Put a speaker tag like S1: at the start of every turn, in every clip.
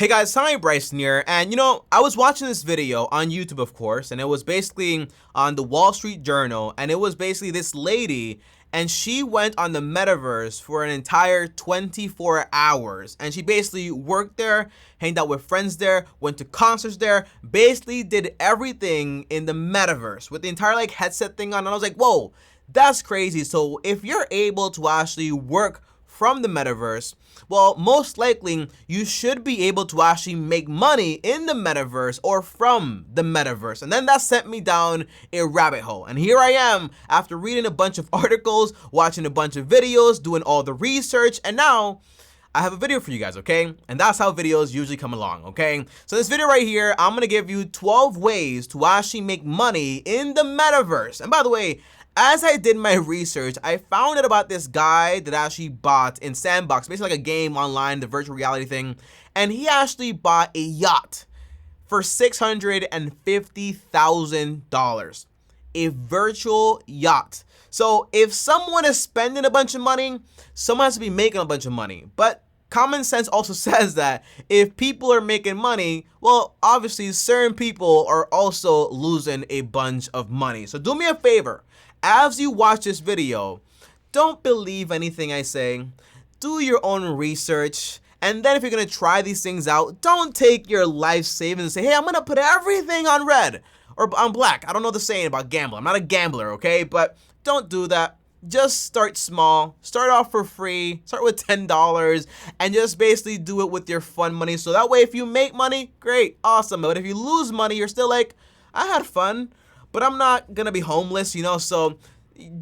S1: Hey guys, TommyBryson here, and I was watching this video on YouTube, of course, and it was basically on the Wall Street Journal, and it was basically this lady, and she went on the Metaverse for an entire 24 hours, and she basically worked there, hanged out with friends there, went to concerts there, basically did everything in the Metaverse with the entire headset thing on, and I was like, whoa, that's crazy. So if you're able to actually work from the Metaverse, well, most likely you should be able to actually make money in the Metaverse or from the Metaverse. And then that sent me down a rabbit hole. And here I am after reading a bunch of articles, watching a bunch of videos, doing all the research, and now I have a video for you guys, okay? And that's how videos usually come along, okay? So this video right here, I'm gonna give you 12 ways to actually make money in the Metaverse. And by the way, as I did my research, I found out about this guy that actually bought in Sandbox, basically like a game online, the virtual reality thing, and he actually bought a yacht for $650,000. A virtual yacht. So if someone is spending a bunch of money, someone has to be making a bunch of money. But common sense also says that if people are making money, well, obviously certain people are also losing a bunch of money. So do me a favor. As you watch this video, don't believe anything I say. Do your own research. And then if you're going to try these things out, don't take your life savings and say, hey, I'm going to put everything on red or on black. I don't know the saying about gambling. I'm not a gambler, okay? But don't do that. Just start small. Start off for free. Start with $10 and just basically do it with your fun money. So that way, if you make money, great, awesome. But if you lose money, you're still like, I had fun. But I'm not gonna be homeless, so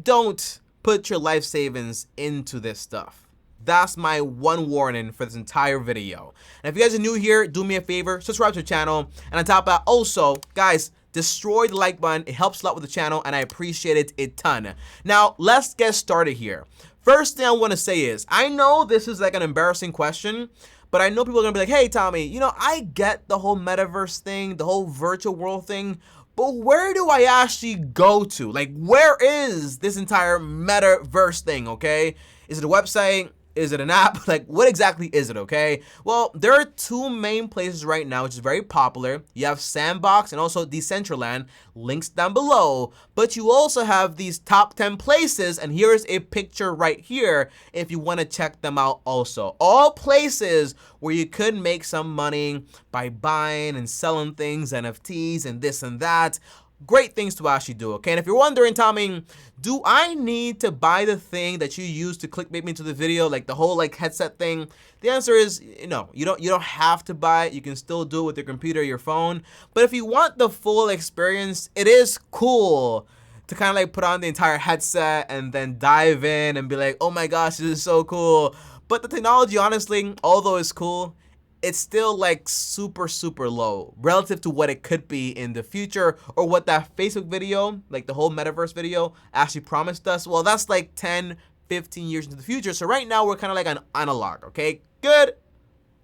S1: don't put your life savings into this stuff. That's my one warning for this entire video. And if you guys are new here, do me a favor, subscribe to the channel. And on top of that, also, guys, destroy the like button. It helps a lot with the channel, and I appreciate it a ton. Now, let's get started here. First thing I want to say is, I know this is like an embarrassing question, but I know people are gonna be like, hey, Tommy, I get the whole Metaverse thing, the whole virtual world thing, but where do I actually go to? Like, where is this entire Metaverse thing, okay? Is it a website? Is it an app? Like, what exactly is it, okay? Well, there are two main places right now, which is very popular. You have Sandbox and also Decentraland, links down below. But you also have these top 10 places, and here's a picture right here if you want to check them out also. All places where you could make some money by buying and selling things, NFTs and this and that. Great things to actually do, okay? And if you're wondering, Tommy, do I need to buy the thing that you use to clickbait me into the video, like the whole headset thing? The answer is no. You don't have to buy it. You can still do it with your computer or your phone. But if you want the full experience, it is cool to kind of put on the entire headset and then dive in and be like, oh my gosh, this is so cool. But the technology, honestly, although it's cool, it's still super, super low relative to what it could be in the future or what that Facebook video, like the whole Metaverse video, actually promised us. Well, that's 10, 15 years into the future. So right now we're kind of like an analog, okay? Good,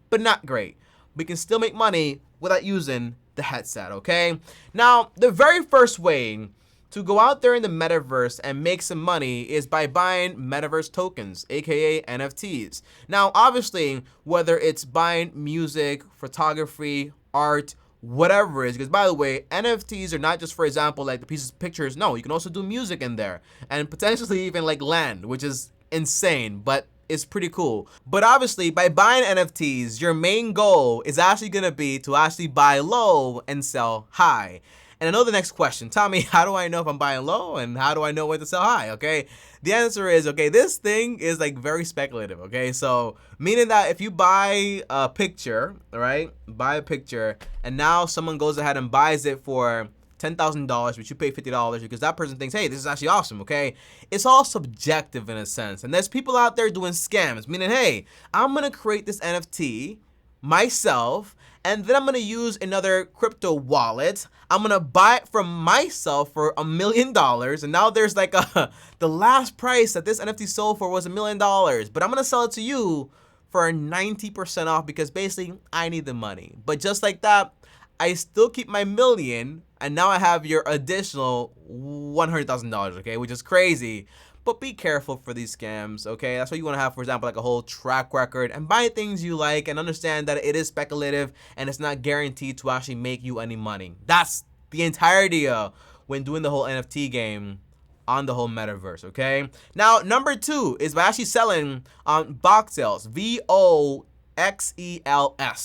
S1: but not great. We can still make money without using the headset, okay? Now, the very first way to go out there in the Metaverse and make some money is by buying Metaverse tokens, aka NFTs. Now, obviously, whether it's buying music, photography, art, whatever it is, because by the way, NFTs are not just, for example, like the pieces of pictures. No, you can also do music in there and potentially even land, which is insane, but it's pretty cool. But obviously, by buying NFTs, your main goal is actually gonna be to actually buy low and sell high. And I know the next question, Tommy, how do I know if I'm buying low and how do I know when to sell high, okay? The answer is, okay, this thing is very speculative, okay? So meaning that if you buy a picture, all right, buy a picture and now someone goes ahead and buys it for $10,000, but you pay $50 because that person thinks, hey, this is actually awesome, okay? It's all subjective in a sense. And there's people out there doing scams, meaning, hey, I'm gonna create this NFT myself, and then I'm gonna use another crypto wallet. I'm gonna buy it from myself for $1 million, and now there's the last price that this NFT sold for was $1 million, but I'm gonna sell it to you for 90% off because basically I need the money. But just like that, I still keep my million, and now I have your additional $100,000, okay, which is crazy. but be careful for these scams, okay? That's why you want to have, for example, like a whole track record and buy things you like and understand that it is speculative and it's not guaranteed to actually make you any money. That's the entire idea when doing the whole NFT game on the whole metaverse, okay? Now, number 2 is by actually selling Voxels, Voxels.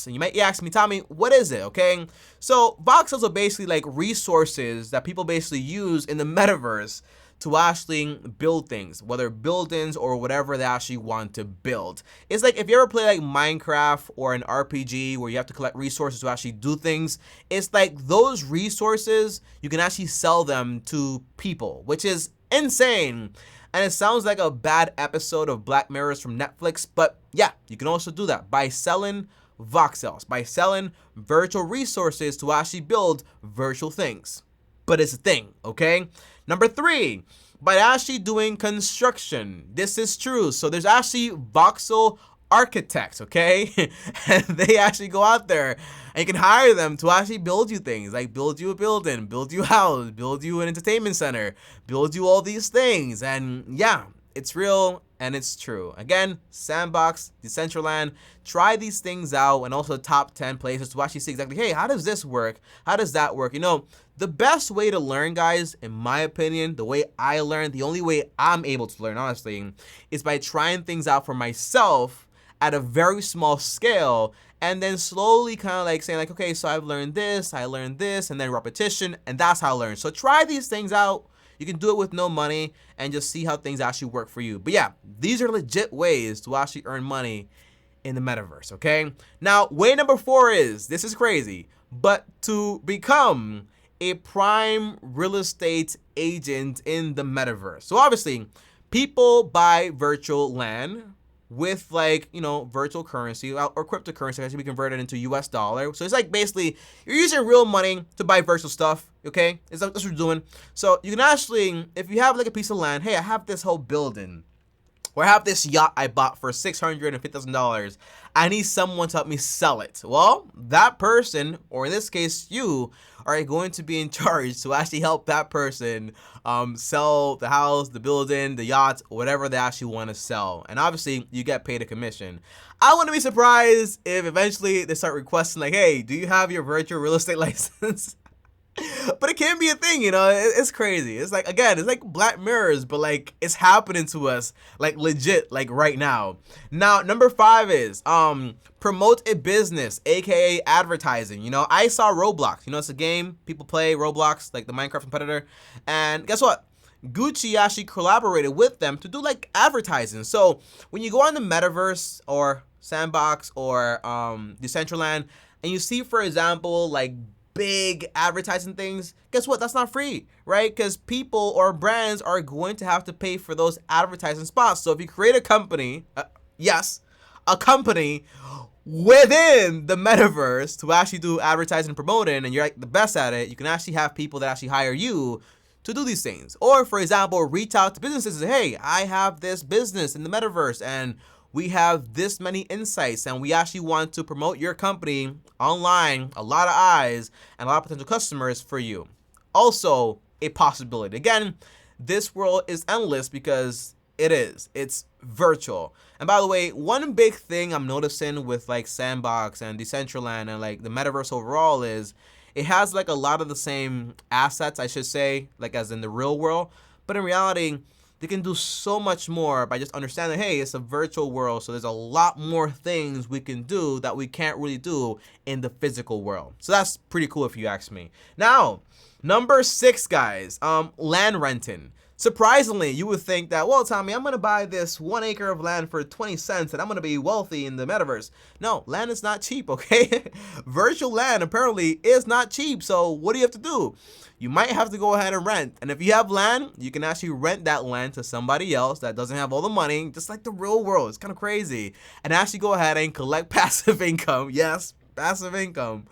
S1: And you might ask me, Tommy, what is it, okay? So voxels are basically like resources that people basically use in the metaverse to actually build things, whether buildings or whatever they actually want to build. It's like if you ever play like Minecraft or an RPG where you have to collect resources to actually do things, it's like those resources, you can actually sell them to people, which is insane. And it sounds like a bad episode of Black Mirrors from Netflix, but yeah, you can also do that by selling voxels, by selling virtual resources to actually build virtual things. But it's a thing, okay? Number 3, by actually doing construction. This is true. So there's actually voxel architects, okay? And they actually go out there and you can hire them to actually build you things, like build you a building, build you a house, build you an entertainment center, build you all these things. And yeah, it's real and it's true. Again, Sandbox, Decentraland, try these things out, and also top 10 places to actually see exactly, hey, how does this work? How does that work? You know, the best way to learn, guys, in my opinion, the way I learn, the only way I'm able to learn, honestly, is by trying things out for myself at a very small scale, and then slowly kind of like saying like, okay, so I've learned this, I learned this, and then repetition, and that's how I learn. So try these things out. You can do it with no money and just see how things actually work for you. But yeah, these are legit ways to actually earn money in the metaverse, okay? Now, way number 4 is, this is crazy, but to become a prime real estate agent in the metaverse. So obviously, people buy virtual land with like, you know, virtual currency or cryptocurrency that can be converted into US dollar. So it's like basically you're using real money to buy virtual stuff, okay? That's what you're doing. So you can actually, if you have like a piece of land, hey, I have this whole building, or I have this yacht I bought for $650,000. I need someone to help me sell it. Well, that person, or in this case, you, are going to be in charge to actually help that person sell the house, the building, the yacht, whatever they actually want to sell. And obviously, you get paid a commission. I wouldn't be surprised if eventually they start requesting like, hey, do you have your virtual real estate license? But it can be a thing, you know. It's crazy. It's like, again, it's like Black Mirrors, but like it's happening to us like legit, like right now. Now, number 5 is promote a business, aka advertising. You know, I saw Roblox. You know, it's a game people play, Roblox, like the Minecraft competitor. And guess what? Gucci actually collaborated with them to do like advertising. So when you go on the Metaverse or Sandbox or Decentraland, and you see, for example, like big advertising things, guess what? That's not free, right? Because people or brands are going to have to pay for those advertising spots. So if you create a company, yes, a company within the metaverse to actually do advertising and promoting, and you're like the best at it, you can actually have people that actually hire you to do these things. Or for example, reach out to businesses and say, hey, I have this business in the metaverse and we have this many insights and we actually want to promote your company online, a lot of eyes and a lot of potential customers for you. Also a possibility. Again, this world is endless because it's virtual. And by the way, one big thing I'm noticing with like Sandbox and Decentraland and like the metaverse overall is it has like a lot of the same assets, I should say, like as in the real world, but in reality, they can do so much more by just understanding, hey, it's a virtual world, so there's a lot more things we can do that we can't really do in the physical world. So that's pretty cool if you ask me. Now, number 6, guys, land renting. Surprisingly, you would think that, well, Tommy, I'm going to buy this 1 acre of land for 20 cents and I'm going to be wealthy in the metaverse. No, land is not cheap, okay? Virtual land apparently is not cheap. So what do you have to do? You might have to go ahead and rent. And if you have land, you can actually rent that land to somebody else that doesn't have all the money, just like the real world. It's kind of crazy. And actually go ahead and collect passive income. Yes, passive income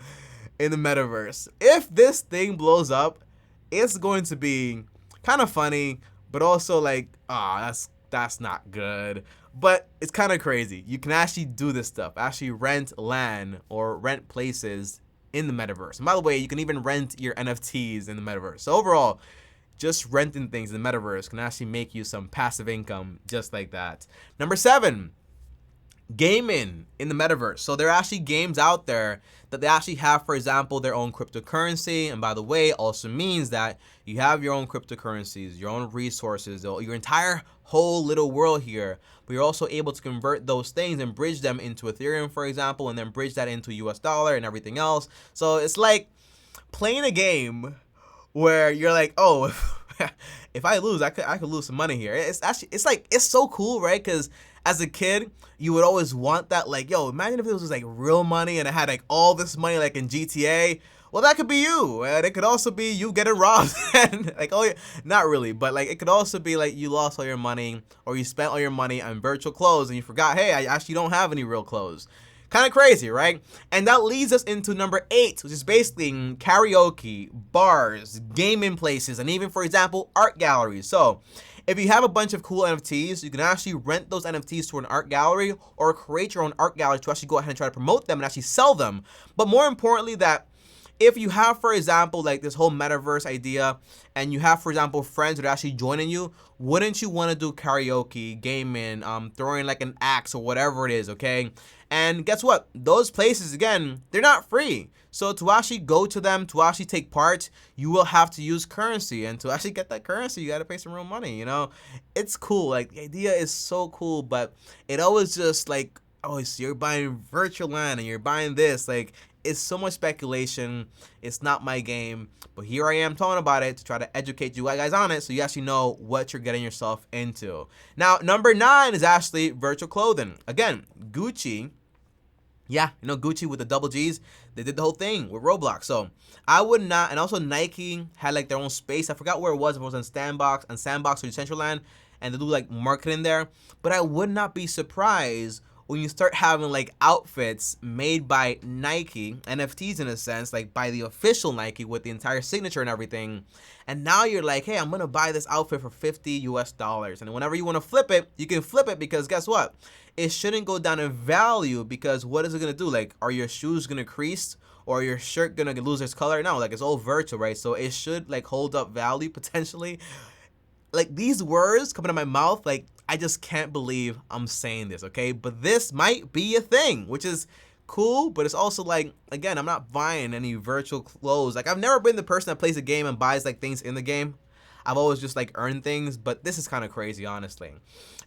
S1: in the metaverse. If this thing blows up, it's going to be kind of funny, but also like, that's not good. But it's kind of crazy. You can actually do this stuff, actually rent land or rent places in the metaverse. And by the way, you can even rent your NFTs in the metaverse. So overall, just renting things in the metaverse can actually make you some passive income just like that. Number 7, gaming in the metaverse. So there are actually games out there that they actually have, for example, their own cryptocurrency. And by the way, also means that you have your own cryptocurrencies, your own resources, your entire whole little world here. But you're also able to convert those things and bridge them into Ethereum, for example, and then bridge that into US dollar and everything else. So it's like playing a game where you're like, oh, if I lose, I could lose some money here. It's actually, it's so cool, right? Because as a kid, you would always want that, like, yo, imagine if this was like real money and I had like all this money like in GTA. Well, that could be you, and it could also be you getting robbed. And like, oh, yeah, not really, but like it could also be like you lost all your money or you spent all your money on virtual clothes and you forgot, hey, I actually don't have any real clothes. Kind of crazy, right? And that leads us into number 8, which is basically karaoke, bars, gaming places, and even, for example, art galleries. So if you have a bunch of cool NFTs, you can actually rent those NFTs to an art gallery or create your own art gallery to actually go ahead and try to promote them and actually sell them. But more importantly, that if you have, for example, like this whole metaverse idea and you have, for example, friends that are actually joining you, wouldn't you want to do karaoke, gaming, throwing like an axe or whatever it is, okay? And guess what? Those places, again, they're not free. So to actually go to them, to actually take part, you will have to use currency. And to actually get that currency, you got to pay some real money, you know? It's cool. Like, the idea is so cool, but it always just like, oh, so you're buying virtual land and you're buying this. Like, it's so much speculation. It's not my game. But here I am talking about it to try to educate you guys on it so you actually know what you're getting yourself into. Now, number 9 is actually virtual clothing. Again, Gucci. Yeah, you know, Gucci with the double G's, they did the whole thing with Roblox. So I would not, and also Nike had like their own space. I forgot where it was. If it was on Sandbox or Decentraland, and they do like marketing there. But I would not be surprised when you start having like outfits made by Nike, NFTs in a sense, like by the official Nike with the entire signature and everything. And now you're like, hey, I'm gonna buy this outfit for $50 US. And whenever you wanna flip it, you can flip it because guess what? It shouldn't go down in value because what is it gonna do? Like, are your shoes gonna crease? Or your shirt gonna lose its color? No, like it's all virtual, right? So it should like hold up value potentially. Like these words coming out of my mouth, like I just can't believe I'm saying this, okay? But this might be a thing, which is cool, but it's also like, again, I'm not buying any virtual clothes. Like I've never been the person that plays a game and buys like things in the game. I've always just like earned things, but this is kind of crazy, honestly.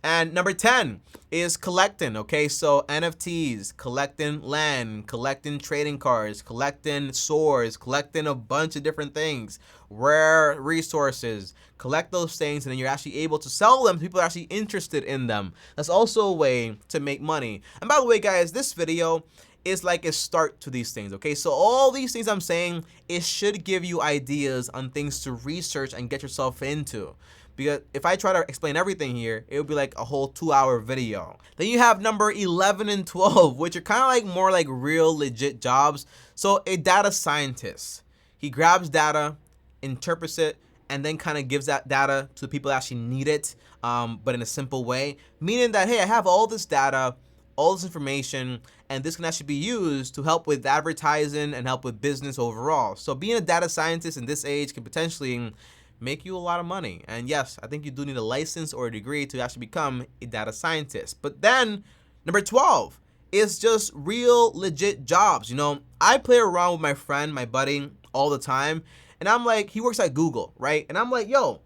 S1: And number 10 is collecting, okay? So NFTs, collecting land, collecting trading cards, collecting swords, collecting a bunch of different things, rare resources. Collect those things and then you're actually able to sell them to people that are actually interested in them. That's also a way to make money. And by the way, guys, this video is like a start to these things, okay? So all these things I'm saying, it should give you ideas on things to research and get yourself into. Because if I try to explain everything here, it would be like a whole 2-hour video. Then you have number 11 and 12, which are kind of like more like real legit jobs. So a data scientist, he grabs data, interprets it, and then kind of gives that data to the people that actually need it, but in a simple way. Meaning that, hey, I have all this data, all this information, and this can actually be used to help with advertising and help with business overall. So being a data scientist in this age can potentially make you a lot of money. And yes, I think you do need a license or a degree to actually become a data scientist. But then number 12 is just real legit jobs. You know, I play around with my friend, my buddy, all the time. And I'm like, he works at Google, right? And I'm like, yo,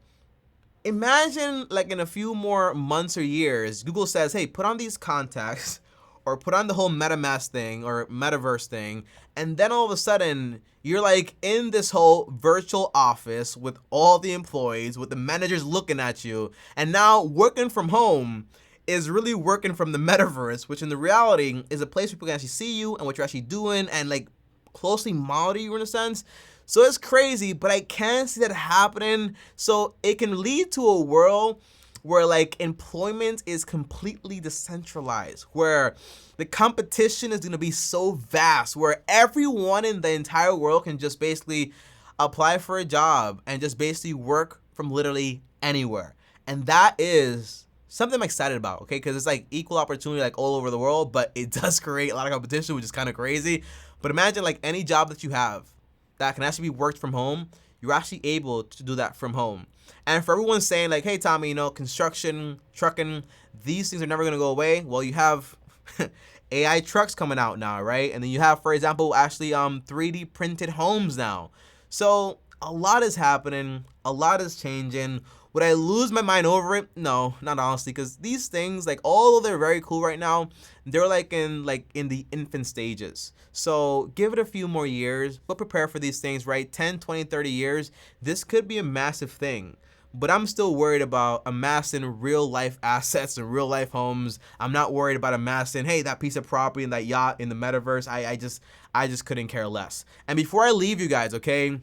S1: imagine like in a few more months or years, Google says, hey, put on these contacts or put on the whole MetaMask thing or Metaverse thing. And then all of a sudden, you're like in this whole virtual office with all the employees, with the managers looking at you. And now working from home is really working from the Metaverse, which in the reality is a place where people can actually see you and what you're actually doing and like closely monitor you in a sense. So it's crazy, but I can't see that happening. So it can lead to a world where like employment is completely decentralized, where the competition is going to be so vast, where everyone in the entire world can just basically apply for a job and just basically work from literally anywhere. And that is something I'm excited about, okay? Because it's like equal opportunity like all over the world, but it does create a lot of competition, which is kind of crazy. But imagine like any job that you have that can actually be worked from home, you're actually able to do that from home. And for everyone saying like, hey, Tommy, construction, trucking, these things are never going to go away. Well, you have AI trucks coming out now, right? And then you have, for example, actually 3D printed homes now. So a lot is happening. A lot is changing. Would I lose my mind over it? No, not honestly, because these things, like, although they're very cool right now, they're in the infant stages. So give it a few more years, but prepare for these things, right? 10, 20, 30 years, this could be a massive thing. But I'm still worried about amassing real life assets and real life homes. I'm not worried about amassing, hey, that piece of property and that yacht in the metaverse. I just couldn't care less. And before I leave you guys, okay,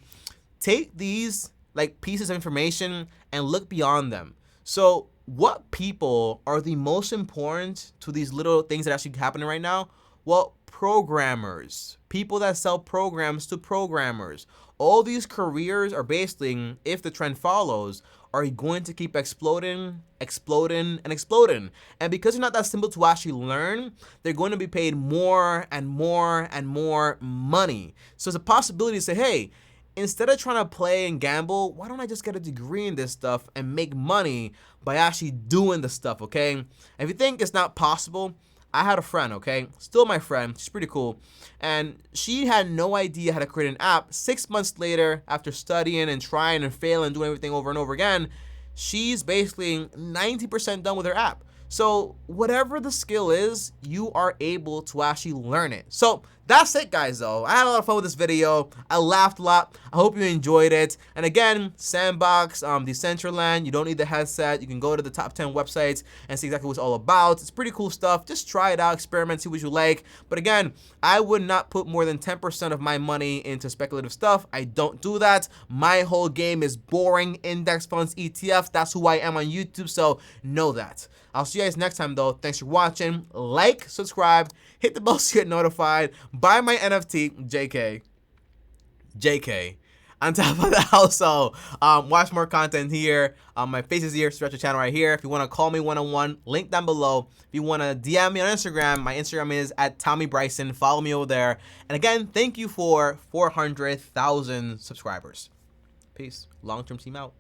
S1: take these like pieces of information and look beyond them. So what people are the most important to these little things that are actually happening right now? Well, programmers, people that sell programs to programmers. All these careers are basically, if the trend follows, are going to keep exploding, exploding, and exploding. And because they're not that simple to actually learn, they're going to be paid more and more and more money. So it's a possibility to say, hey, instead of trying to play and gamble, why don't I just get a degree in this stuff and make money by actually doing the stuff, okay? If you think it's not possible, I had a friend, okay? Still my friend. She's pretty cool. And she had no idea how to create an app. 6 months later, after studying and trying and failing and doing everything over and over again, she's basically 90% done with her app. So whatever the skill is, you are able to actually learn it. So that's it, guys, though. I had a lot of fun with this video. I laughed a lot. I hope you enjoyed it. And again, Sandbox, Decentraland, you don't need the headset. You can go to the top 10 websites and see exactly what it's all about. It's pretty cool stuff. Just try it out, experiment, see what you like. But again, I would not put more than 10% of my money into speculative stuff. I don't do that. My whole game is boring index funds, ETFs. That's who I am on YouTube, so know that. I'll see you guys next time, though. Thanks for watching. Like, subscribe, hit the bell to get notified. Buy my NFT, JK. On top of that, also, watch more content here. My face is here, stretch the channel right here. If you want to call me one-on-one, link down below. If you want to DM me on Instagram, my Instagram is @TommyBryson. Follow me over there. And again, thank you for 400,000 subscribers. Peace. Long-term team out.